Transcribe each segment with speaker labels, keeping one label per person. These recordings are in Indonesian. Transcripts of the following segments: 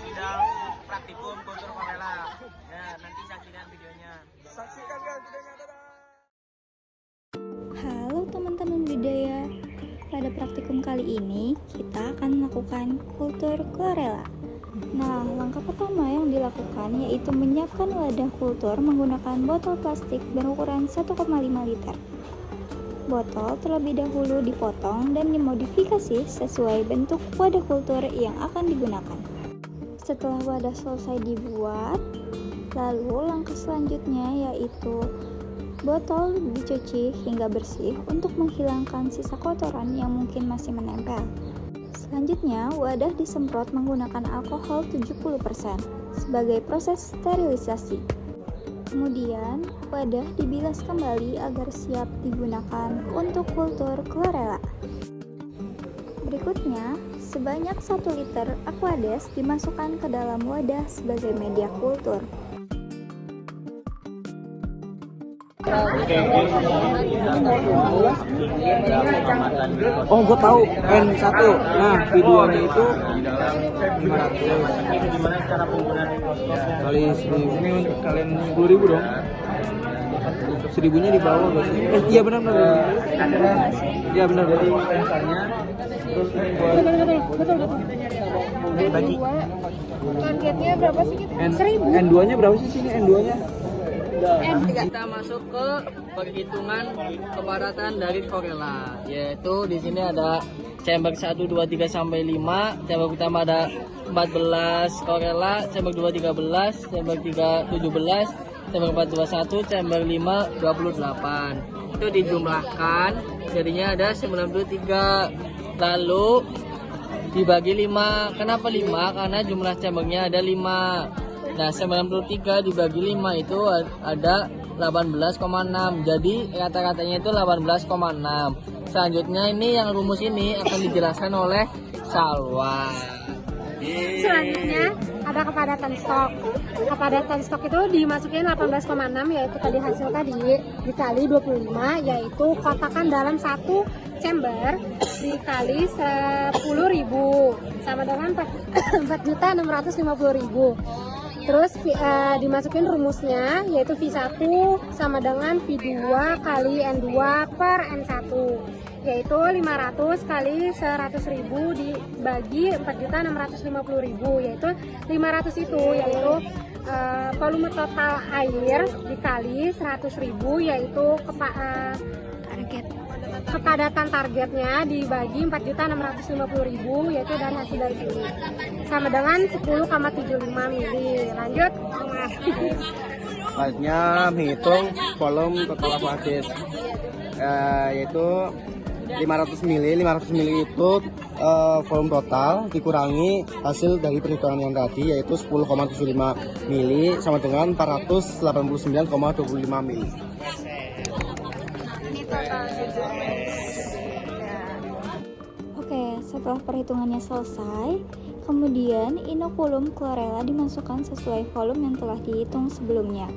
Speaker 1: sidang praktikum kultur Korela. Ya, nanti saksikan videonya. Saksikan guys videonya. Dadah.
Speaker 2: Halo teman-teman budaya. Pada praktikum kali ini kita akan melakukan kultur Korela. Nah, langkah pertama yang dilakukan yaitu menyiapkan wadah kultur menggunakan botol plastik berukuran 1,5 liter. Botol terlebih dahulu dipotong dan dimodifikasi sesuai bentuk wadah kultur yang akan digunakan. Setelah wadah selesai dibuat, lalu langkah selanjutnya yaitu botol dicuci hingga bersih untuk menghilangkan sisa kotoran yang mungkin masih menempel. Selanjutnya, wadah disemprot menggunakan alkohol 70% sebagai proses sterilisasi. Kemudian, wadah dibilas kembali agar siap digunakan untuk kultur Korela. Berikutnya, sebanyak 1 liter Aquades dimasukkan ke dalam wadah sebagai media kultur.
Speaker 3: Oh, gue tahu N1. Nah, videonya itu 500.
Speaker 1: Gimana cara penggunaan mikroskopnya?
Speaker 3: Kali 1000 ini untuk kalian 10.000 dong. 1000-nya di bawah gak sih? Iya benar. Iya benar.
Speaker 1: Betul.
Speaker 3: Bagi.
Speaker 4: Targetnya berapa sih kita? 1000.
Speaker 3: N2-nya berapa sih sini N2-nya?
Speaker 5: Kita masuk ke perhitungan kepadatan dari Korela, yaitu di sini ada chamber 1, 2, 3 sampai 5. Chamber pertama ada 14 Korela, chamber 2 13, chamber 3 17, chamber 4 21, chamber 5 28. Itu dijumlahkan jadinya ada 93. Lalu dibagi 5. Kenapa 5? Karena jumlah chambernya ada 5. Nah, 93 dibagi 5 itu ada 18,6. Jadi rata-ratanya itu 18,6. Selanjutnya ini yang rumus ini akan dijelaskan oleh Salwa.
Speaker 4: Selanjutnya ada kepadatan stok. Kepadatan stok itu dimasukin 18,6 yaitu tadi hasil tadi dikali 25 yaitu kotakan dalam satu chamber dikali 10.000 sama dengan 4.650.000. Terus dimasukin rumusnya yaitu V1 sama dengan V2 kali N2 per N1 yaitu 500 kali 100.000 dibagi 4.650.000 yaitu 500 itu yaitu volume total air dikali 100.000 yaitu kepadatan targetnya dibagi 4.650.000 yaitu dari hasil dari sini sama dengan 10,75 mili. Lanjut.
Speaker 3: Selanjutnya menghitung volume total Aquades yaitu 500 mili itu volume total dikurangi hasil dari perhitungan yang tadi yaitu 10,75 mili sama dengan 489,25 mili.
Speaker 2: Oke, setelah perhitungannya selesai, kemudian inokulum Korela dimasukkan sesuai volume yang telah dihitung sebelumnya.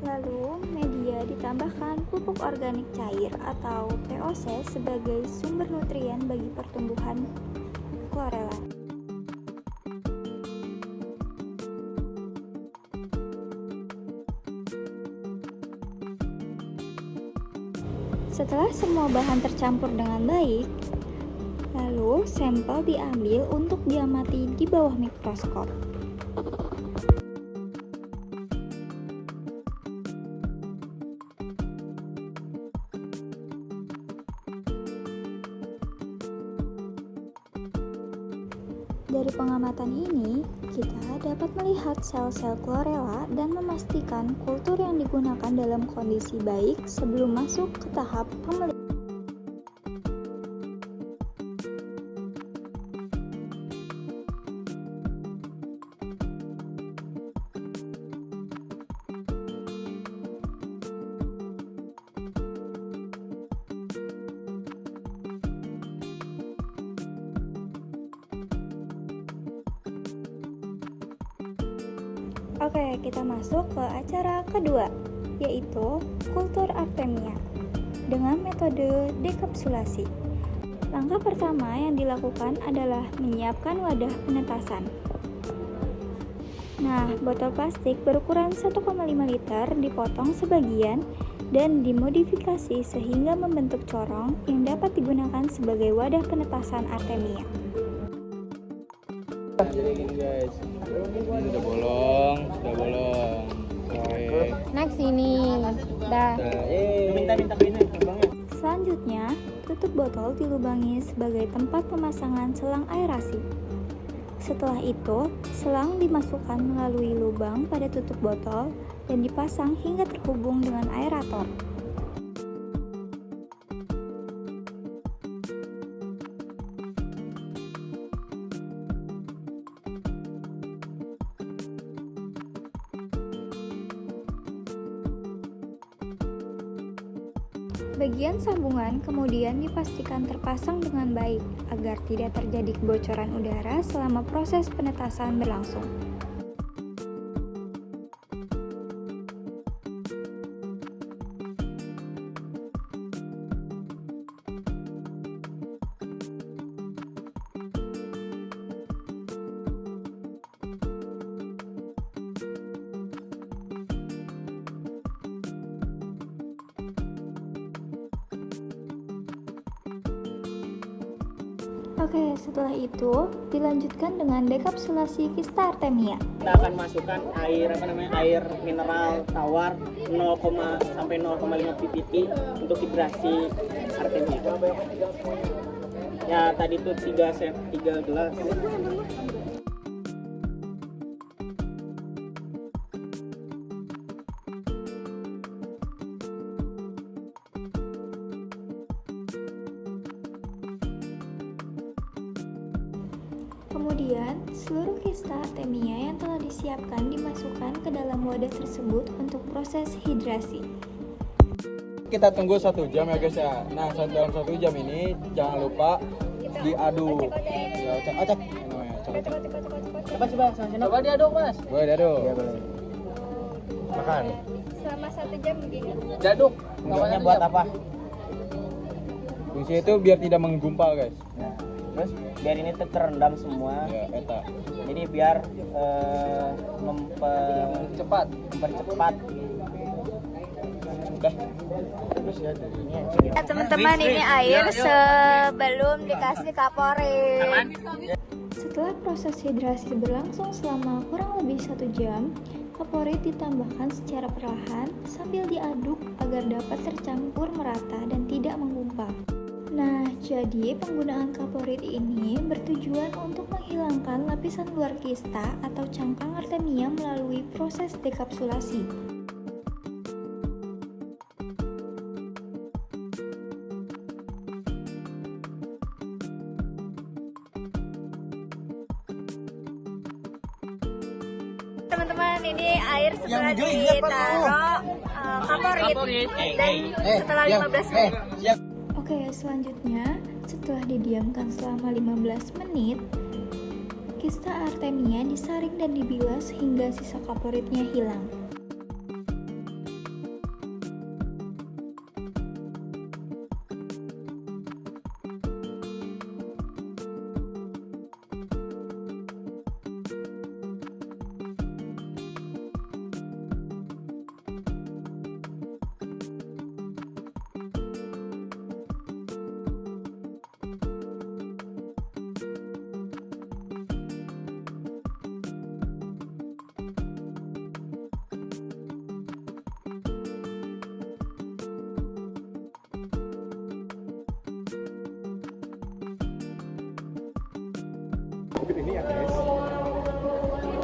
Speaker 2: Lalu, media ditambahkan pupuk organik cair atau POC sebagai sumber nutrien bagi pertumbuhan Korela. Setelah semua bahan tercampur dengan baik, lalu sampel diambil untuk diamati di bawah mikroskop. Dari pengamatan ini, kita dapat melihat sel-sel Korela dan memastikan kultur yang digunakan dalam kondisi baik sebelum masuk ke tahap pemeliharaan. Oke, kita masuk ke acara kedua, yaitu kultur Artemia dengan metode dekapsulasi. Langkah pertama yang dilakukan adalah menyiapkan wadah penetasan. Nah, botol plastik berukuran 1,5 liter dipotong sebagian dan dimodifikasi sehingga membentuk corong yang dapat digunakan sebagai wadah penetasan Artemia.
Speaker 3: Jadi gini guys, ini udah bolong. Oke.
Speaker 4: Next ini. Dah.
Speaker 1: Minta ini bangnya.
Speaker 2: Selanjutnya, tutup botol dilubangi sebagai tempat pemasangan selang aerasi. Setelah itu, selang dimasukkan melalui lubang pada tutup botol dan dipasang hingga terhubung dengan aerator. Bagian sambungan kemudian dipastikan terpasang dengan baik agar tidak terjadi kebocoran udara selama proses penetasan berlangsung. Oke, setelah itu dilanjutkan dengan dekapsulasi kista Artemia.
Speaker 1: Kita akan masukkan air mineral tawar 0, sampai 0,5 ppt untuk hidrasi Artemia. Ya tadi tuh 3 gelas.
Speaker 2: Kemudian, seluruh kista Artemia yang telah disiapkan dimasukkan ke dalam wadah tersebut untuk proses hidrasi.
Speaker 3: Kita tunggu 1 jam ya guys ya. Nah, dalam 1 jam ini jangan lupa diaduk. Ya, acak.
Speaker 1: Coba diaduk mas.
Speaker 3: Boleh diaduk.
Speaker 1: Iya boleh. Makan.
Speaker 2: Selama 1 jam begini.
Speaker 1: Diaduk.
Speaker 3: Namanya
Speaker 1: buat apa?
Speaker 3: Fungsi itu biar tidak menggumpal guys.
Speaker 1: Nah, terus biar ini terendam semua.
Speaker 3: Ya, eta.
Speaker 1: Jadi biar mempercepat.
Speaker 3: Udah. Terus ya jadinya.
Speaker 2: Nah, teman-teman, ini air sebelum dikasih kaporit. Setelah proses hidrasi berlangsung selama kurang lebih 1 jam, kaporit ditambahkan secara perlahan sambil diaduk agar dapat tercampur merata dan tidak menggumpal. Nah, jadi penggunaan kaporit ini bertujuan untuk menghilangkan lapisan luar kista atau cangkang Artemia melalui proses dekapsulasi. Teman-teman, ini air setelah ditaruh kaporit dan setelah 15 menit. Oke, selanjutnya setelah didiamkan selama 15 menit, kista Artemia disaring dan dibilas hingga sisa kaporitnya hilang.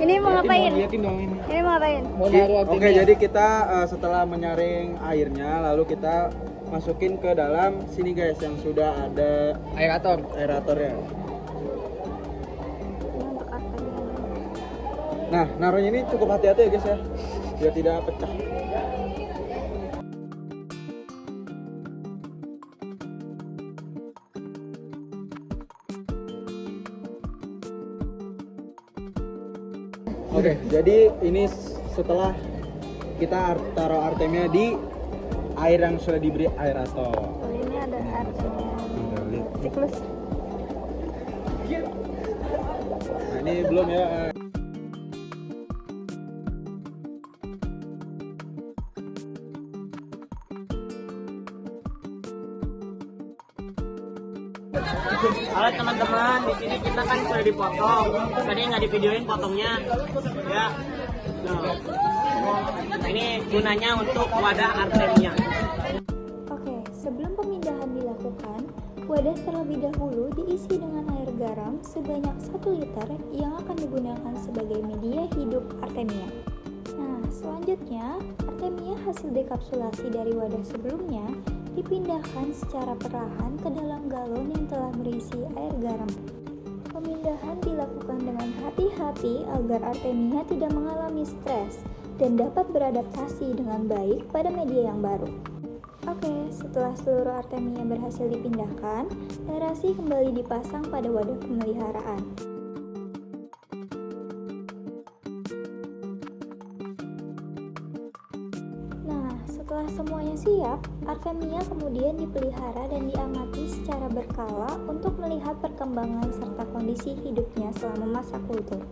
Speaker 2: Ini mau ngapain? Ini mau ngapain?
Speaker 3: Oke, jadi kita setelah menyaring airnya, lalu kita masukin ke dalam sini guys, yang sudah ada aeratornya. Nah, naruhnya ini cukup hati-hati ya guys ya, biar tidak pecah. Oke, jadi ini setelah kita taruh Artemia di air yang sudah diberi aerator.
Speaker 2: Ini ada artinya siklus.
Speaker 3: Nah, ini belum ya.
Speaker 1: Halo teman-teman, di sini kita kan sudah dipotong. Tadi nggak divideoin potongnya, ya. Nah, ini gunanya untuk wadah Artemia.
Speaker 2: Oke, sebelum pemindahan dilakukan, wadah terlebih dahulu diisi dengan air garam sebanyak 1 liter yang akan digunakan sebagai media hidup Artemia. Nah, selanjutnya, Artemia hasil dekapsulasi dari wadah sebelumnya dipindahkan secara perlahan ke dalam galon yang telah berisi air garam. Pemindahan dilakukan dengan hati-hati agar Artemia tidak mengalami stres dan dapat beradaptasi dengan baik pada media yang baru. Oke, setelah seluruh Artemia berhasil dipindahkan, aerasi kembali dipasang pada wadah pemeliharaan. Nah, setelah semuanya siap, Artemia kemudian dipelihara dan diamati secara berkala untuk melihat perkembangan serta kondisi hidupnya selama masa kultur.